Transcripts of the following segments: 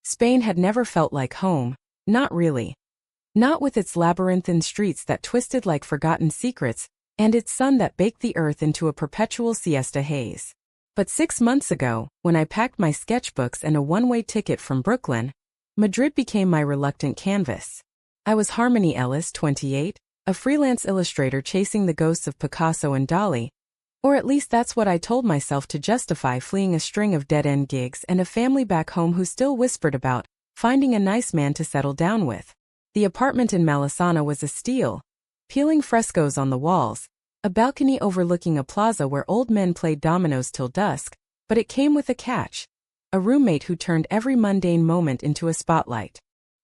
Spain had never felt like home, not really. Not with its labyrinthine streets that twisted like forgotten secrets, and its sun that baked the earth into a perpetual siesta haze. But 6 months ago, when I packed my sketchbooks and a one-way ticket from Brooklyn, Madrid became my reluctant canvas. I was Harmony Ellis, 28, a freelance illustrator chasing the ghosts of Picasso and Dali, or at least that's what I told myself to justify fleeing a string of dead-end gigs and a family back home who still whispered about finding a nice man to settle down with. The apartment in Malesana was a steal, peeling frescoes on the walls, a balcony overlooking a plaza where old men played dominoes till dusk, but it came with a catch: a roommate who turned every mundane moment into a spotlight.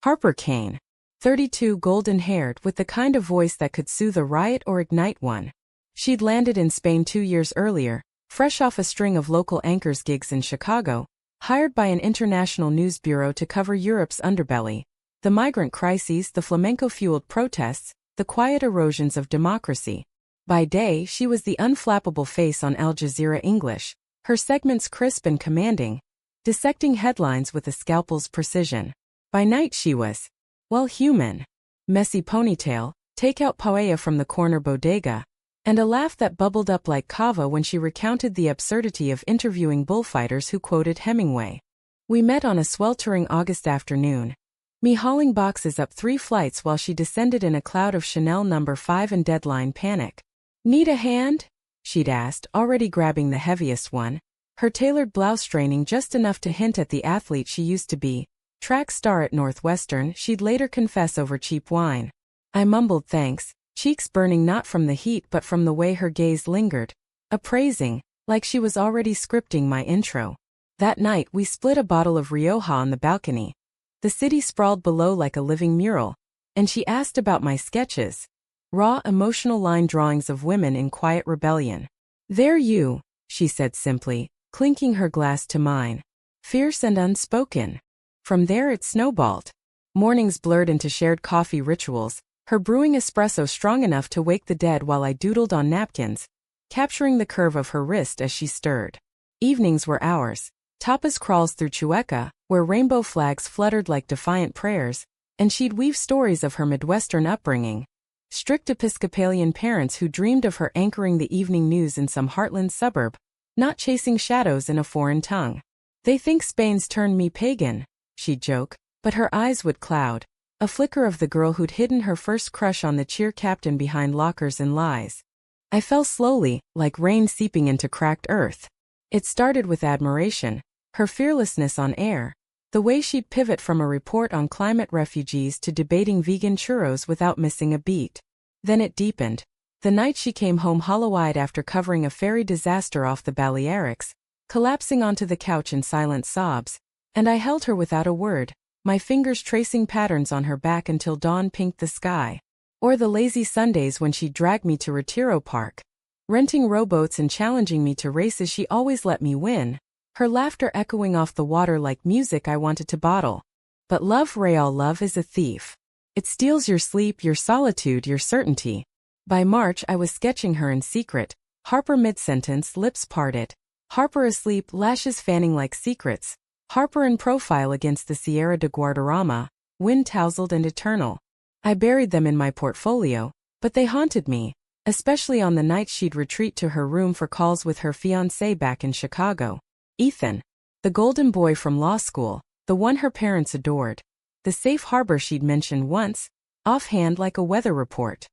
Harper Kane, 32, golden-haired, with the kind of voice that could soothe a riot or ignite one. She'd landed in Spain 2 years earlier, fresh off a string of local anchors gigs in Chicago, hired by an international news bureau to cover Europe's underbelly: the migrant crises, the flamenco-fueled protests, the quiet erosions of democracy. By day, she was the unflappable face on Al Jazeera English, her segments crisp and commanding, dissecting headlines with a scalpel's precision. By night she was, well, human. Messy ponytail, takeout paella from the corner bodega, and a laugh that bubbled up like kava when she recounted the absurdity of interviewing bullfighters who quoted Hemingway. We met on a sweltering August afternoon, me hauling boxes up 3 flights while she descended in a cloud of Chanel No. 5 and deadline panic. "Need a hand?" she'd asked, already grabbing the heaviest one, her tailored blouse straining just enough to hint at the athlete she used to be, track star at Northwestern, she'd later confess over cheap wine. I mumbled thanks, cheeks burning not from the heat but from the way her gaze lingered, appraising, like she was already scripting my intro. That night we split a bottle of Rioja on the balcony. The city sprawled below like a living mural, and she asked about my sketches. Raw, emotional line drawings of women in quiet rebellion. "There you," she said simply, clinking her glass to mine. "Fierce and unspoken." From there it snowballed. Mornings blurred into shared coffee rituals, her brewing espresso strong enough to wake the dead while I doodled on napkins, capturing the curve of her wrist as she stirred. Evenings were ours. Tapas crawls through Chueca, where rainbow flags fluttered like defiant prayers, and she'd weave stories of her Midwestern upbringing. Strict Episcopalian parents who dreamed of her anchoring the evening news in some heartland suburb, not chasing shadows in a foreign tongue. "They think Spain's turned me pagan," she'd joke, but her eyes would cloud, a flicker of the girl who'd hidden her first crush on the cheer captain behind lockers and lies. I fell slowly, like rain seeping into cracked earth. It started with admiration, her fearlessness on air, the way she'd pivot from a report on climate refugees to debating vegan churros without missing a beat. Then it deepened. The night she came home hollow-eyed after covering a ferry disaster off the Balearics, collapsing onto the couch in silent sobs, and I held her without a word, my fingers tracing patterns on her back until dawn pinked the sky. Or the lazy Sundays when she dragged me to Retiro Park, renting rowboats and challenging me to races she always let me win, her laughter echoing off the water like music I wanted to bottle. But love, real love, is a thief. It steals your sleep, your solitude, your certainty. By March I was sketching her in secret, Harper mid-sentence, lips parted, Harper asleep, lashes fanning like secrets, Harper in profile against the Sierra de Guadarrama, wind-tousled and eternal. I buried them in my portfolio, but they haunted me, especially on the nights she'd retreat to her room for calls with her fiancé back in Chicago. Ethan, the golden boy from law school, the one her parents adored, the safe harbor she'd mentioned once, offhand like a weather report.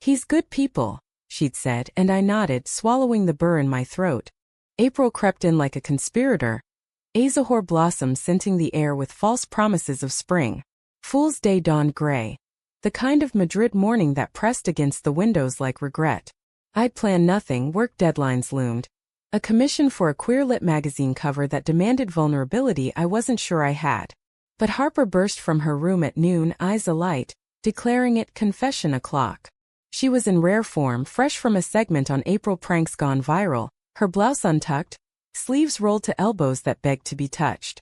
"He's good people," she'd said, and I nodded, swallowing the burr in my throat. April crept in like a conspirator, azahar blossoms scenting the air with false promises of spring. Fool's Day dawned gray, the kind of Madrid morning that pressed against the windows like regret. I'd planned nothing, work deadlines loomed. A commission for a queer-lit magazine cover that demanded vulnerability I wasn't sure I had. But Harper burst from her room at noon, eyes alight, declaring it confession o'clock. She was in rare form, fresh from a segment on April pranks gone viral, her blouse untucked, sleeves rolled to elbows that begged to be touched.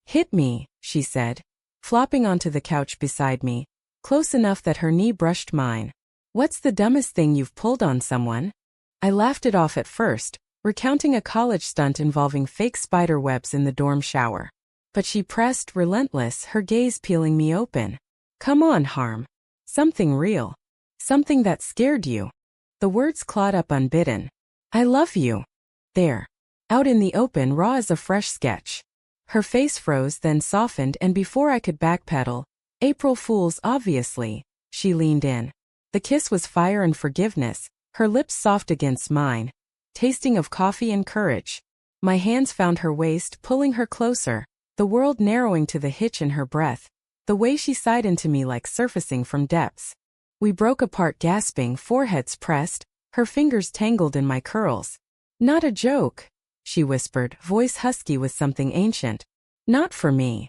"Hit me," she said, flopping onto the couch beside me, close enough that her knee brushed mine. "What's the dumbest thing you've pulled on someone?" I laughed it off at first, recounting a college stunt involving fake spider webs in the dorm shower. But she pressed, relentless, her gaze peeling me open. Come on, Harm. Something real. Something that scared you. The words clawed up unbidden. I love you. There. Out in the open, raw as a fresh sketch. Her face froze, then softened, and before I could backpedal, April Fools, obviously, she leaned in. The kiss was fire and forgiveness, her lips soft against mine, tasting of coffee and courage. My hands found her waist, pulling her closer, the world narrowing to the hitch in her breath, the way she sighed into me like surfacing from depths. We broke apart gasping, foreheads pressed, her fingers tangled in my curls. Not a joke, she whispered, voice husky with something ancient. Not for me.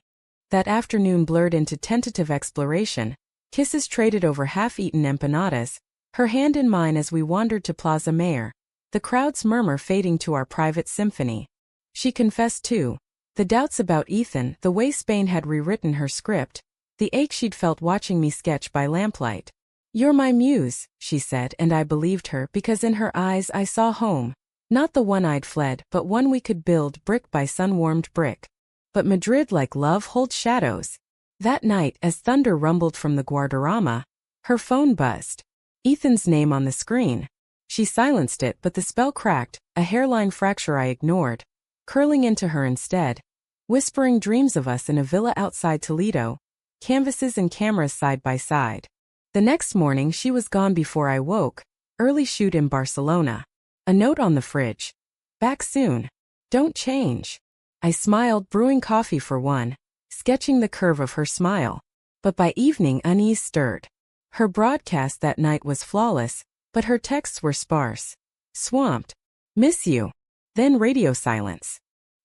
That afternoon blurred into tentative exploration, kisses traded over half-eaten empanadas, her hand in mine as we wandered to Plaza Mayor, the crowd's murmur fading to our private symphony. She confessed too. The doubts about Ethan, the way Spain had rewritten her script, the ache she'd felt watching me sketch by lamplight. You're my muse, she said, and I believed her because in her eyes I saw home. Not the one I'd fled, but one we could build brick by sun-warmed brick. But Madrid, like love, holds shadows. That night, as thunder rumbled from the Guardarama, her phone buzzed. Ethan's name on the screen. She silenced it, but the spell cracked, a hairline fracture I ignored, curling into her instead, whispering dreams of us in a villa outside Toledo, canvases and cameras side by side. The next morning she was gone before I woke, early shoot in Barcelona. A note on the fridge. Back soon. Don't change. I smiled, brewing coffee for one, sketching the curve of her smile. But by evening unease stirred. Her broadcast that night was flawless, but her texts were sparse. Swamped. Miss you. Then radio silence.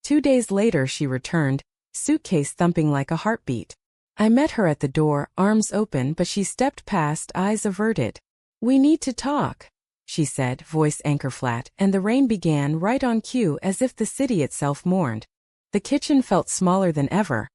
2 days later she returned, suitcase thumping like a heartbeat. I met her at the door, arms open, but she stepped past, eyes averted. We need to talk, she said, voice anchor flat, and the rain began right on cue as if the city itself mourned. The kitchen felt smaller than ever.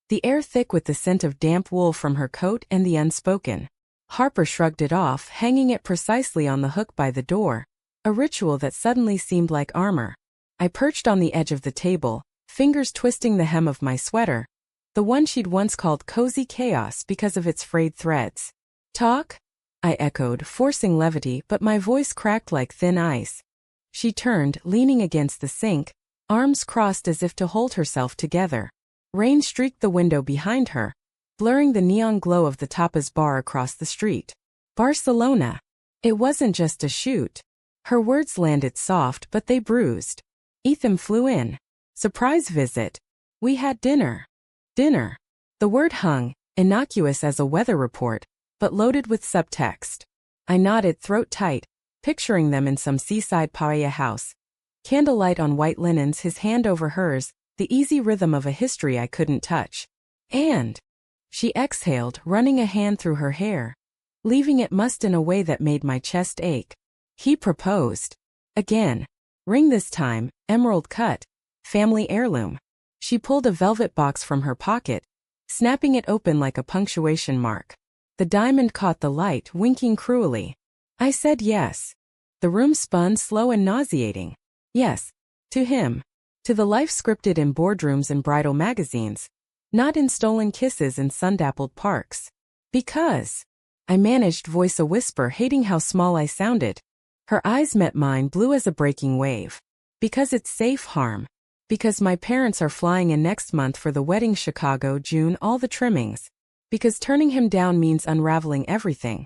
The air thick with the scent of damp wool from her coat and the unspoken. Harper shrugged it off, hanging it precisely on the hook by the door, a ritual that suddenly seemed like armor. I perched on the edge of the table, fingers twisting the hem of my sweater, the one she'd once called cozy chaos because of its frayed threads. Talk? I echoed, forcing levity, but my voice cracked like thin ice. She turned, leaning against the sink, arms crossed as if to hold herself together. Rain streaked the window behind her, blurring the neon glow of the tapas bar across the street. Barcelona. It wasn't just a shoot. Her words landed soft, but they bruised. Ethan flew in. Surprise visit. We had dinner. Dinner. The word hung, innocuous as a weather report, but loaded with subtext. I nodded, throat tight, picturing them in some seaside paella house. Candlelight on white linens, his hand over hers, the easy rhythm of a history I couldn't touch. And she exhaled, running a hand through her hair, leaving it mussed in a way that made my chest ache. He proposed. Again. Ring this time, emerald cut, family heirloom. She pulled a velvet box from her pocket, snapping it open like a punctuation mark. The diamond caught the light, winking cruelly. I said yes. The room spun, slow and nauseating. Yes. To him. To the life scripted in boardrooms and bridal magazines. Not in stolen kisses in sun-dappled parks. Because. I managed voice a whisper, hating how small I sounded. Her eyes met mine, blue as a breaking wave. Because it's safe, Harm. Because my parents are flying in next month for the wedding, Chicago, June, all the trimmings. Because turning him down means unraveling everything.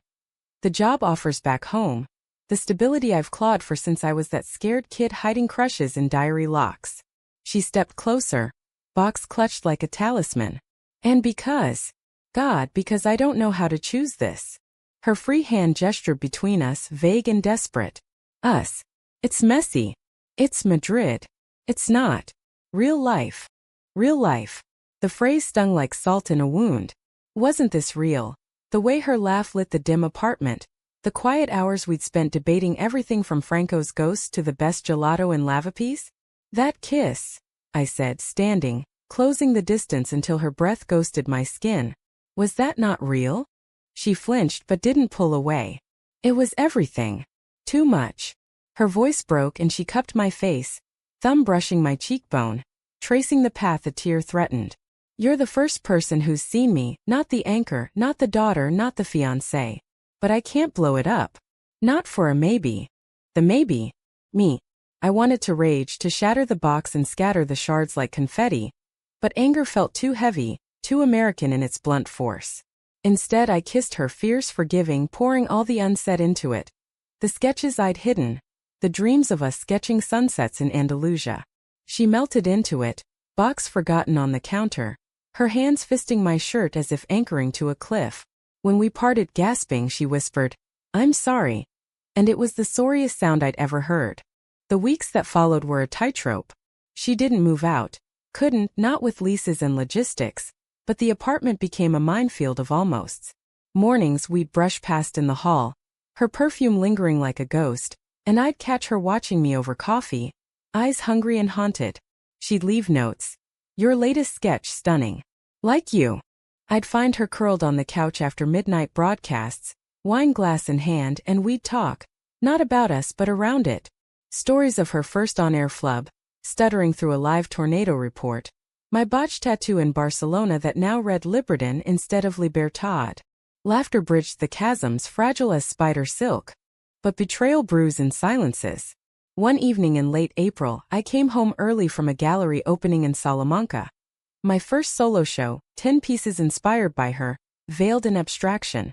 The job offers back home. The stability I've clawed for since I was that scared kid hiding crushes in diary locks. She stepped closer, box clutched like a talisman. And because. God, because I don't know how to choose this. Her free hand gestured between us, vague and desperate. Us. It's messy. It's Madrid. It's not. Real life. Real life. The phrase stung like salt in a wound. Wasn't this real? The way her laugh lit the dim apartment. The quiet hours we'd spent debating everything from Franco's ghost to the best gelato in Lavapiés? That kiss, I said, standing, closing the distance until her breath ghosted my skin. Was that not real? She flinched but didn't pull away. It was everything. Too much. Her voice broke and she cupped my face, thumb brushing my cheekbone, tracing the path a tear threatened. You're the first person who's seen me, not the anchor, not the daughter, not the fiancé. But I can't blow it up. Not for a maybe. The maybe? Me. I wanted to rage, to shatter the box and scatter the shards like confetti. But anger felt too heavy, too American in its blunt force. Instead, I kissed her, fierce, forgiving, pouring all the unsaid into it. The sketches I'd hidden. The dreams of us sketching sunsets in Andalusia. She melted into it, box forgotten on the counter, her hands fisting my shirt as if anchoring to a cliff. When we parted gasping, she whispered, "I'm sorry." And it was the sorriest sound I'd ever heard. The weeks that followed were a tightrope. She didn't move out. Couldn't, not with leases and logistics. But the apartment became a minefield of almosts. Mornings we'd brush past in the hall, her perfume lingering like a ghost, and I'd catch her watching me over coffee, eyes hungry and haunted. She'd leave notes. "Your latest sketch stunning. Like you." I'd find her curled on the couch after midnight broadcasts, wine glass in hand, and we'd talk, not about us but around it. Stories of her first on-air flub, stuttering through a live tornado report, my botched tattoo in Barcelona that now read Libertad instead of Libertad. Laughter bridged the chasms, fragile as spider silk. But betrayal brews in silences. One evening in late April, I came home early from a gallery opening in Salamanca. My first solo show, 10 pieces inspired by her, veiled in abstraction.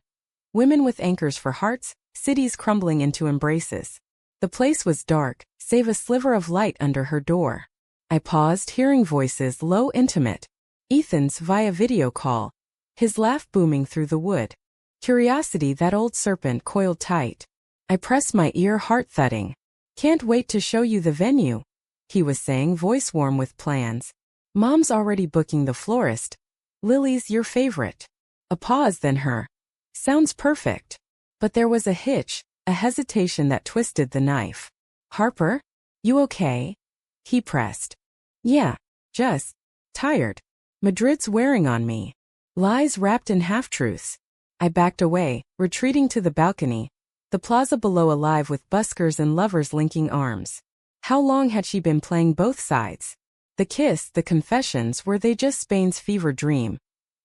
Women with anchors for hearts, cities crumbling into embraces. The place was dark, save a sliver of light under her door. I paused, hearing voices, low, intimate. Ethan's via video call. His laugh booming through the wood. Curiosity, that old serpent, coiled tight. I pressed my ear, heart thudding. "Can't wait to show you the venue," he was saying, voice warm with plans. "Mom's already booking the florist. Lily's your favorite." A pause, then her. "Sounds perfect." But there was a hitch, a hesitation that twisted the knife. "Harper? You okay?" He pressed. "Yeah, just tired. Madrid's wearing on me." Lies wrapped in half-truths. I backed away, retreating to the balcony. The plaza below alive with buskers and lovers linking arms. How long had she been playing both sides? The kiss, the confessions, were they just Spain's fever dream?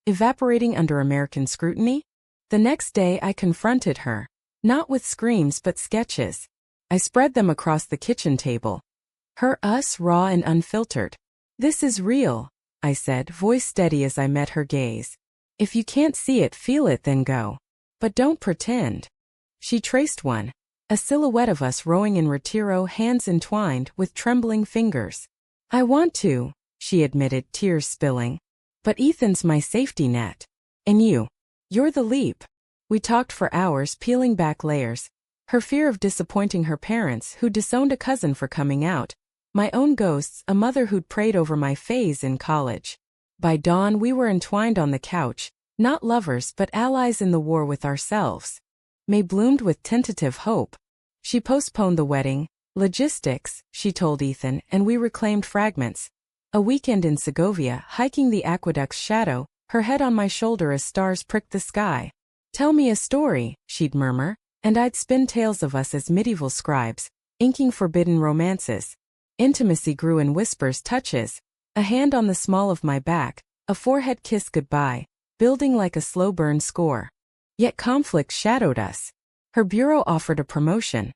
Evaporating under American scrutiny? The next day I confronted her. Not with screams but sketches. I spread them across the kitchen table. Us, raw and unfiltered. "This is real," I said, voice steady as I met her gaze. "If you can't see it, feel it, then go. But don't pretend." She traced one. A silhouette of us rowing in Retiro, hands entwined, with trembling fingers. "I want to," she admitted, tears spilling. "But Ethan's my safety net. And you're the leap." We talked for hours, peeling back layers. Her fear of disappointing her parents, who disowned a cousin for coming out. My own ghosts, a mother who'd prayed over my phase in college. By dawn we were entwined on the couch, not lovers but allies in the war with ourselves. May bloomed with tentative hope. She postponed the wedding. Logistics, she told Ethan, and we reclaimed fragments. A weekend in Segovia, hiking the aqueduct's shadow, her head on my shoulder as stars pricked the sky. "Tell me a story," she'd murmur, and I'd spin tales of us as medieval scribes, inking forbidden romances. Intimacy grew in whispers, touches, a hand on the small of my back, a forehead kiss goodbye, building like a slow burn score. Yet conflict shadowed us. Her bureau offered a promotion.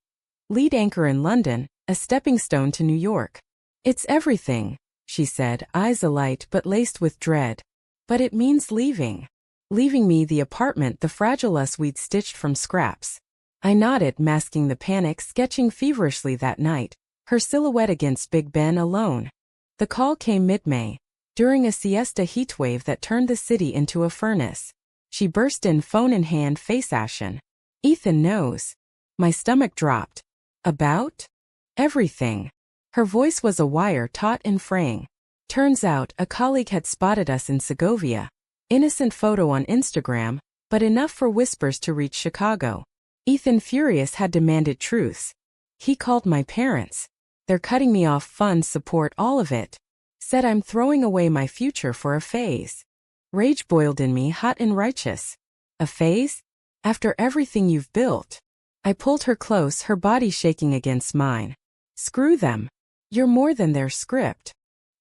Lead anchor in London, a stepping stone to New York. "It's everything," she said, eyes alight but laced with dread. "But it means leaving. Leaving me, the apartment, the fragile us we'd stitched from scraps." I nodded, masking the panic, sketching feverishly that night, her silhouette against Big Ben alone. The call came mid-May, during a siesta heatwave that turned the city into a furnace. She burst in, phone in hand, face ashen. "Ethan knows." My stomach dropped. "About?" "Everything." Her voice was a wire, taut and fraying. Turns out, a colleague had spotted us in Segovia. Innocent photo on Instagram, but enough for whispers to reach Chicago. Ethan, furious, had demanded truths. He called my parents. "They're cutting me off, funds, support, all of it." Said I'm throwing away my future for a phase. Rage boiled in me, hot and righteous. "A phase? After everything you've built?" I pulled her close, her body shaking against mine. "Screw them. You're more than their script."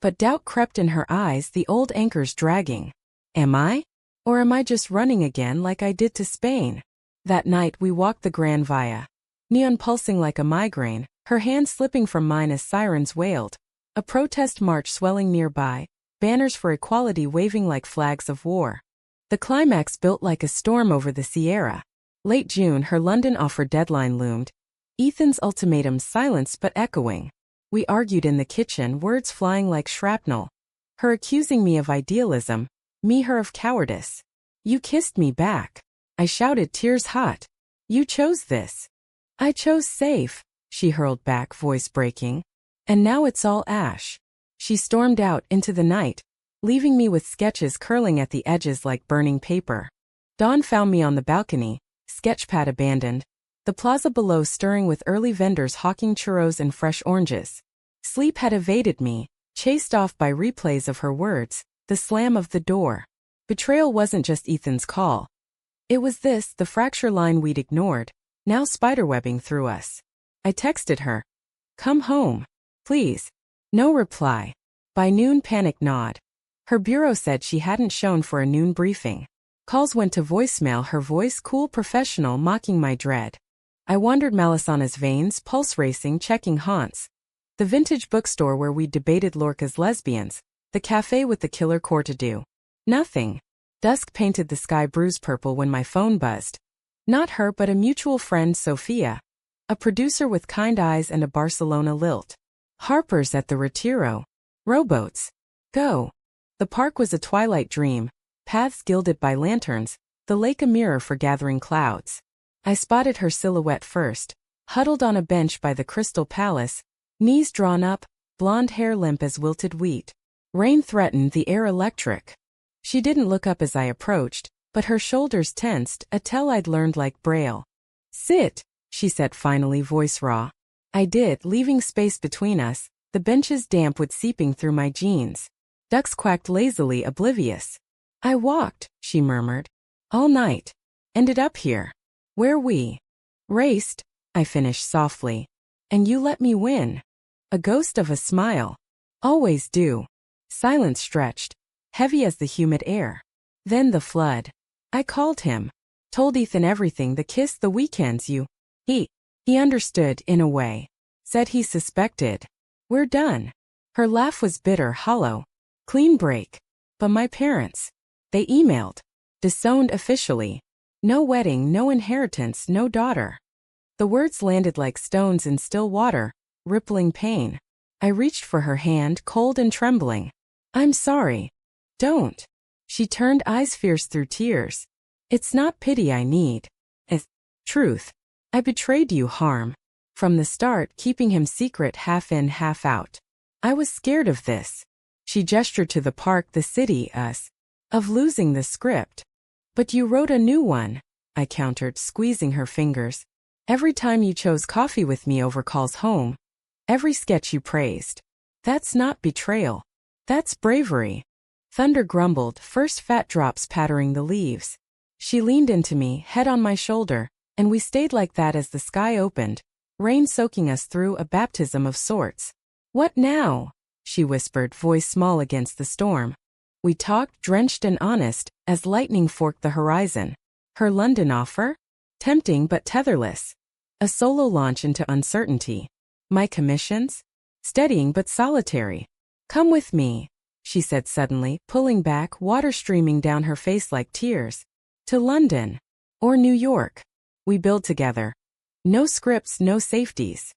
But doubt crept in her eyes, the old anchors dragging. Am I? Or am I just running again like I did to Spain? That night we walked the Grand Via. Neon pulsing like a migraine, her hand slipping from mine as sirens wailed. A protest march swelling nearby, banners for equality waving like flags of war. The climax built like a storm over the Sierra. Late June, her London offer deadline loomed. Ethan's ultimatum silenced but echoing. We argued in the kitchen, words flying like shrapnel. Her accusing me of idealism, me her of cowardice. You kissed me back. I shouted, tears hot. You chose this. I chose safe, she hurled back, voice breaking. And now it's all ash. She stormed out into the night, leaving me with sketches curling at the edges like burning paper. Dawn found me on the balcony, sketchpad abandoned, the plaza below stirring with early vendors hawking churros and fresh oranges. Sleep had evaded me, chased off by replays of her words, the slam of the door. Betrayal wasn't just Ethan's call. It was this, the fracture line we'd ignored, now spiderwebbing through us. I texted her. Come home. Please. No reply. By noon, panic gnawed. Her bureau said she hadn't shown for a noon briefing. Calls went to voicemail, her voice cool, professional, mocking my dread. I wandered Malisana's veins, pulse racing, checking haunts. The vintage bookstore where we debated Lorca's Lesbians, the cafe with the killer courte-do. Nothing. Dusk painted the sky bruise purple when my phone buzzed. Not her, but a mutual friend, Sophia. A producer with kind eyes and a Barcelona lilt. Harper's at the Retiro. Rowboats. Go. The park was a twilight dream, paths gilded by lanterns, the lake a mirror for gathering clouds. I spotted her silhouette first, huddled on a bench by the Crystal Palace, knees drawn up, blonde hair limp as wilted wheat. Rain threatened, the air electric. She didn't look up as I approached, but her shoulders tensed, a tell I'd learned like Braille. Sit, she said finally, voice raw. I did, leaving space between us, the benches damp with seeping through my jeans. Ducks quacked lazily, oblivious. I walked, she murmured. All night. Ended up here. Where we raced, I finished softly. And you let me win. A ghost of a smile. Always do. Silence stretched, heavy as the humid air. Then the flood. I called him. Told Ethan everything, the kiss, the weekends, He understood, in a way. Said he suspected. We're done. Her laugh was bitter, hollow. Clean break. But my parents. They emailed. Disowned officially. No wedding, no inheritance, no daughter. The words landed like stones in still water, rippling pain. I reached for her hand, cold and trembling. I'm sorry. Don't. She turned, eyes fierce through tears. It's not pity I need. It's truth. I betrayed you, harm. From the start, keeping him secret, half in, half out. I was scared of this. She gestured to the park, the city, us. Of losing the script. But you wrote a new one, I countered, squeezing her fingers. Every time you chose coffee with me over calls home. Every sketch you praised. That's not betrayal. That's bravery. Thunder grumbled, first fat drops pattering the leaves. She leaned into me, head on my shoulder, and we stayed like that as the sky opened, rain soaking us through, a baptism of sorts. What now? She whispered, voice small against the storm. We talked, drenched and honest, as lightning forked the horizon. Her London offer? Tempting but tetherless. A solo launch into uncertainty. My commissions? Steadying but solitary. Come with me, she said suddenly, pulling back, water streaming down her face like tears. To London. Or New York. We build together. No scripts, no safeties.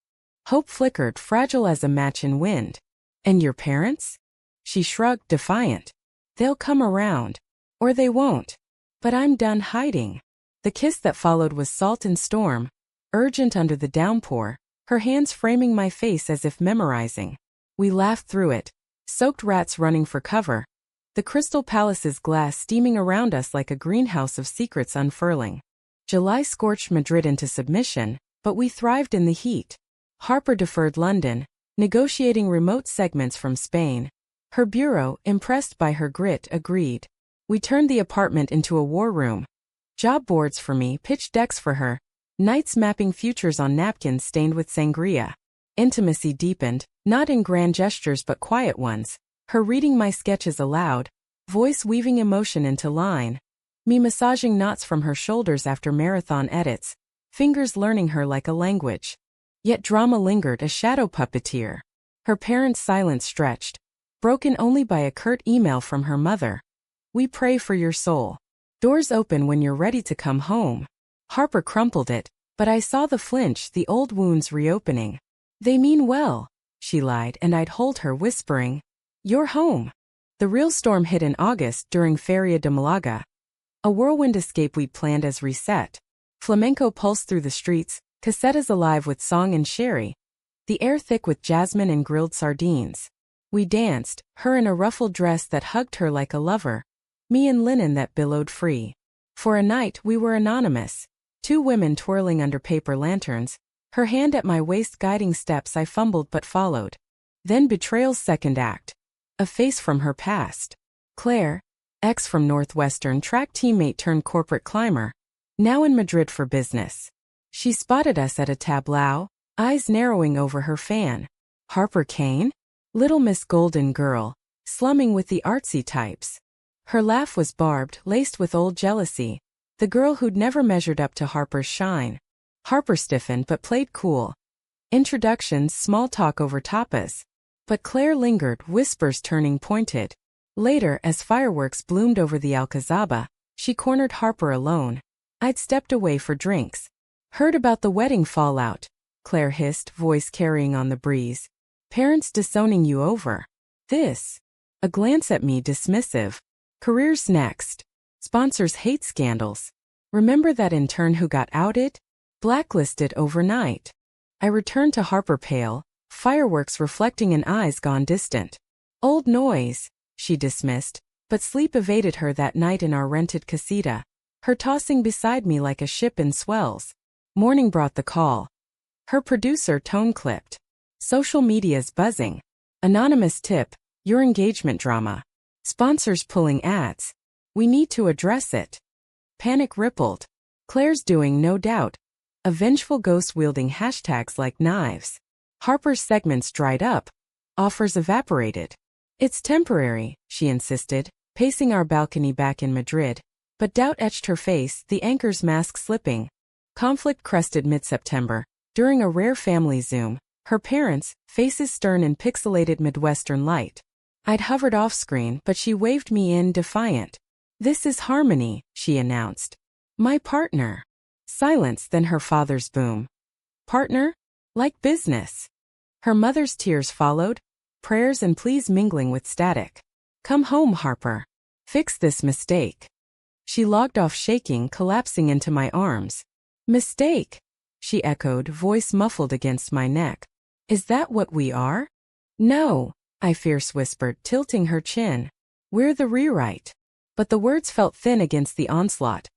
Hope flickered, fragile as a match in wind. And your parents? She shrugged, defiant. They'll come around. Or they won't. But I'm done hiding. The kiss that followed was salt and storm, urgent under the downpour, her hands framing my face as if memorizing. We laughed through it, soaked rats running for cover, the Crystal Palace's glass steaming around us like a greenhouse of secrets unfurling. July scorched Madrid into submission, but we thrived in the heat. Harper deferred London, negotiating remote segments from Spain. Her bureau, impressed by her grit, agreed. We turned the apartment into a war room. Job boards for me, pitch decks for her, nights mapping futures on napkins stained with sangria. Intimacy deepened, not in grand gestures but quiet ones. Her reading my sketches aloud, voice weaving emotion into line, me massaging knots from her shoulders after marathon edits, fingers learning her like a language. Yet drama lingered, a shadow puppeteer. Her parents' silence stretched, broken only by a curt email from her mother. We pray for your soul. Doors open when you're ready to come home. Harper crumpled it, but I saw the flinch, the old wounds reopening. They mean well, she lied, and I'd hold her, whispering, "You're home." The real storm hit in August during Feria de Malaga. A whirlwind escape we'd planned as reset. Flamenco pulsed through the streets, casetas alive with song and sherry, the air thick with jasmine and grilled sardines. We danced, her in a ruffled dress that hugged her like a lover, me in linen that billowed free. For a night we were anonymous, two women twirling under paper lanterns, her hand at my waist guiding steps I fumbled but followed. Then betrayal's second act. A face from her past. Claire, ex from Northwestern track teammate turned corporate climber, now in Madrid for business. She spotted us at a tableau, eyes narrowing over her fan. Harper Kane? Little Miss Golden Girl, slumming with the artsy types. Her laugh was barbed, laced with old jealousy, the girl who'd never measured up to Harper's shine. Harper stiffened but played cool. Introductions, small talk over tapas. But Claire lingered, whispers turning pointed. Later, as fireworks bloomed over the Alcazaba, she cornered Harper alone. I'd stepped away for drinks. Heard about the wedding fallout, Claire hissed, voice carrying on the breeze. Parents disowning you over this. A glance at me, dismissive. Careers next. Sponsors hate scandals. Remember that intern who got outed? Blacklisted overnight. I returned to Harper pale, fireworks reflecting in eyes gone distant. Old noise, she dismissed, but sleep evaded her that night in our rented casita, her tossing beside me like a ship in swells. Morning brought the call. Her producer tone-clipped. Social media's buzzing. Anonymous tip, your engagement drama. Sponsors pulling ads. We need to address it. Panic rippled. Claire's doing, no doubt. A vengeful ghost wielding hashtags like knives. Harper's segments dried up. Offers evaporated. It's temporary, she insisted, pacing our balcony back in Madrid. But doubt etched her face, the anchor's mask slipping. Conflict crested mid-September. During a rare family Zoom, her parents, faces stern in pixelated Midwestern light. I'd hovered off-screen, but she waved me in, defiant. This is Harmony, she announced. My partner. Silence, then her father's boom. Partner? Like business. Her mother's tears followed, prayers and pleas mingling with static. Come home, Harper. Fix this mistake. She logged off, shaking, collapsing into my arms. Mistake? She echoed, voice muffled against my neck. Is that what we are? No, I fierce whispered, tilting her chin. We're the rewrite. But the words felt thin against the onslaught.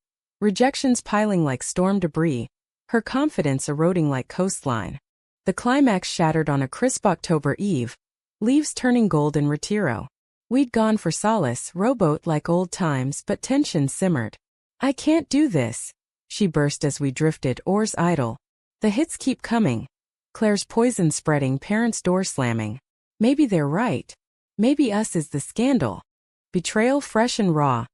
Rejections piling like storm debris, her confidence eroding like coastline. The climax shattered on a crisp October eve, leaves turning gold in Retiro. We'd gone for solace, rowboat like old times, but tension simmered. I can't do this, she burst as we drifted, oars idle. The hits keep coming. Claire's poison spreading, parents' door slamming. Maybe they're right. Maybe us is the scandal. Betrayal fresh and raw.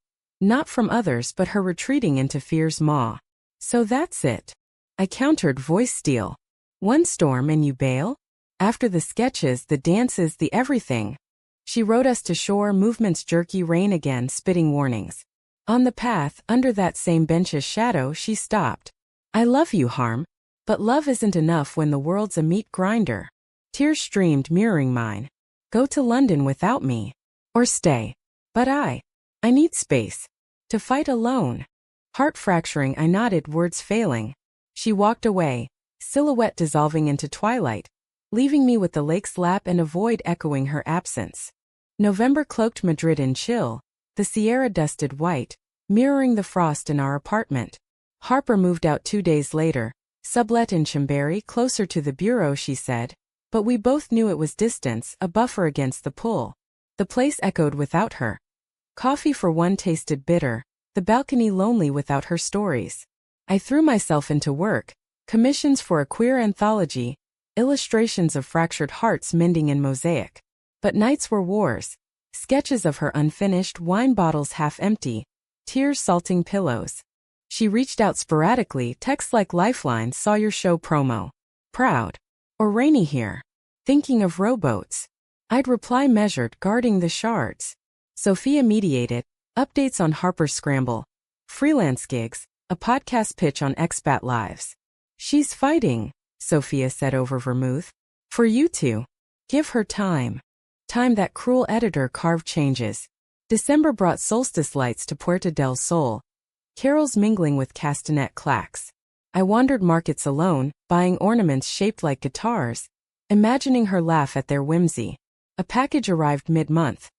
Not from others but her retreating into fear's maw. So that's it. I countered, voice steel. One storm and you bail? After the sketches, the dances, the everything. She rowed us to shore, movements jerky, rain again, spitting warnings. On the path, under that same bench's shadow, she stopped. I love you, Harm. But love isn't enough when the world's a meat grinder. Tears streamed, mirroring mine. Go to London without me. Or stay. But I need space. To fight alone. Heart fracturing, I nodded, words failing. She walked away, silhouette dissolving into twilight, leaving me with the lake's lap and a void echoing her absence. November cloaked Madrid in chill, the Sierra dusted white, mirroring the frost in our apartment. Harper moved out 2 days later, sublet in Chimberry, closer to the bureau, she said, but we both knew it was distance, a buffer against the pull. The place echoed without her. Coffee for one tasted bitter, the balcony lonely without her stories. I threw myself into work, commissions for a queer anthology, illustrations of fractured hearts mending in mosaic. But nights were wars, Sketches of her unfinished, wine bottles half empty, tears salting pillows. She reached out sporadically, texts like Lifeline, saw your show promo. Proud. Or rainy here. Thinking of rowboats. I'd reply measured, guarding the shards. Sophia mediated, updates on Harper's Scramble. Freelance gigs, a podcast pitch on Expat Lives. She's fighting, Sophia said over vermouth. For you two. Give her time. Time that cruel editor carved changes. December brought solstice lights to Puerto del Sol. Carols mingling with castanet clacks. I wandered markets alone, buying ornaments shaped like guitars, imagining her laugh at their whimsy. A package arrived mid-month.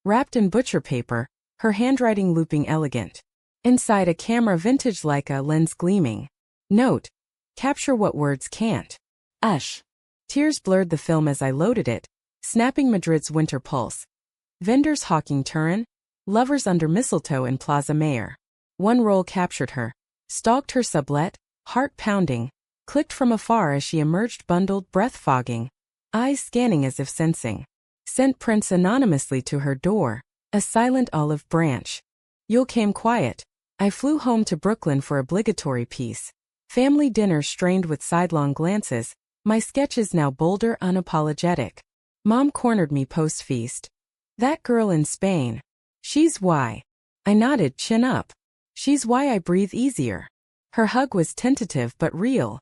Wrapped in butcher paper, her handwriting looping elegant. Inside a camera vintage Leica lens gleaming. Note. Capture what words can't. Ush. Tears blurred the film as I loaded it, snapping Madrid's winter pulse. Vendors hawking Turin, lovers under mistletoe in Plaza Mayor. One roll captured her, stalked her sublet, heart pounding, clicked from afar as she emerged bundled, breath fogging, eyes scanning as if sensing. Sent prints anonymously to her door, a silent olive branch. Yule came quiet. I flew home to Brooklyn for obligatory peace. Family dinner strained with sidelong glances, my sketches now bolder, unapologetic. Mom cornered me post-feast. That girl in Spain. She's why. I nodded, chin up. She's why I breathe easier. Her hug was tentative but real.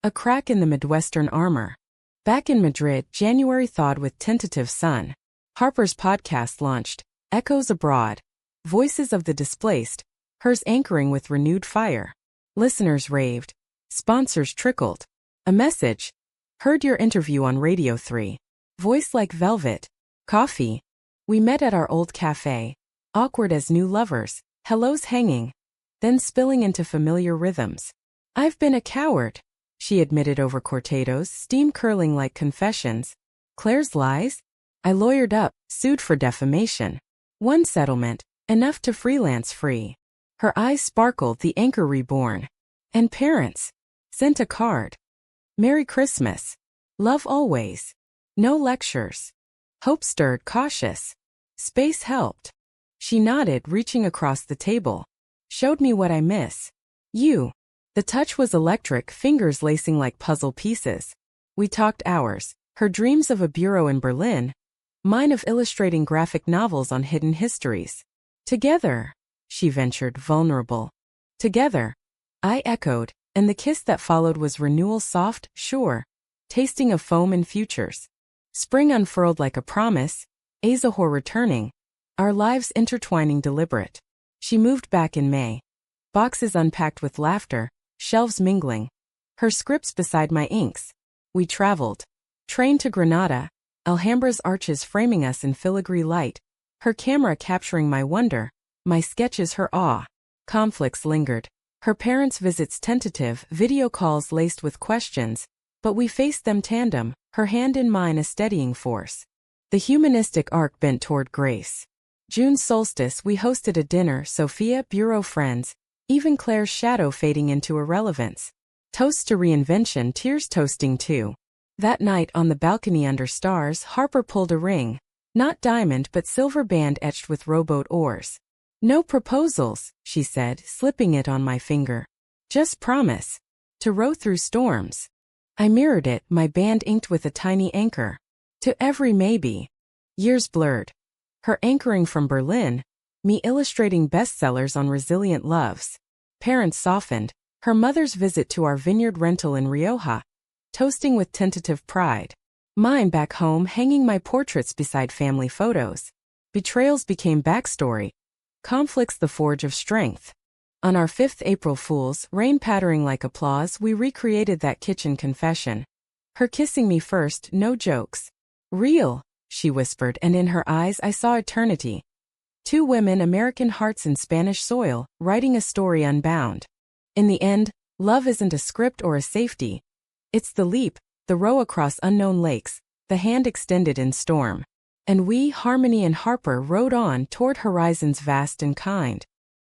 A crack in the Midwestern armor. Back in Madrid, January thawed with tentative sun. Harper's podcast launched, Echoes Abroad. Voices of the displaced, hers anchoring with renewed fire. Listeners raved. Sponsors trickled. A message. Heard your interview on Radio 3. Voice like velvet. Coffee. We met at our old cafe. Awkward as new lovers. Hellos hanging. Then spilling into familiar rhythms. I've been a coward, she admitted over cortados, steam curling like confessions. Claire's lies? I lawyered up, sued for defamation. One settlement, enough to freelance free. Her eyes sparkled, the anchor reborn. And parents. Sent a card. Merry Christmas. Love always. No lectures. Hope stirred, cautious. Space helped. She nodded, reaching across the table. Showed me what I miss. You. The touch was electric, fingers lacing like puzzle pieces. We talked hours, her dreams of a bureau in Berlin, mine of illustrating graphic novels on hidden histories. Together, she ventured, vulnerable. Together, I echoed, and the kiss that followed was renewal, soft, sure, tasting of foam and futures. Spring unfurled like a promise, Azahor returning, our lives intertwining deliberate. She moved back in May. Boxes unpacked with laughter, shelves mingling. Her scripts beside my inks. We traveled. Train to Granada, Alhambra's arches framing us in filigree light. Her camera capturing my wonder, my sketches her awe. Conflicts lingered. Her parents' visits tentative, video calls laced with questions, but we faced them tandem, her hand in mine a steadying force. The humanistic arc bent toward grace. June solstice we hosted a dinner, Sophia, bureau friends, even Claire's shadow fading into irrelevance. Toasts to reinvention, tears toasting too. That night on the balcony under stars, Harper pulled a ring. Not diamond but silver band etched with rowboat oars. No proposals, she said, slipping it on my finger. Just promise. To row through storms. I mirrored it, my band inked with a tiny anchor. To every maybe. Years blurred. Her anchoring from Berlin, me illustrating bestsellers on resilient loves. Parents softened, her mother's visit to our vineyard rental in Rioja. Toasting with tentative pride. Mine back home hanging my portraits beside family photos. Betrayals became backstory. Conflicts the forge of strength. On our 5th April Fools, rain pattering like applause, we recreated that kitchen confession. Her kissing me first, no jokes. Real, she whispered, and in her eyes I saw eternity. Two women, American hearts in Spanish soil, writing a story unbound. In the end, love isn't a script or a safety. It's the leap, the row across unknown lakes, the hand extended in storm. And we, Harmony and Harper, rowed on toward horizons vast and kind.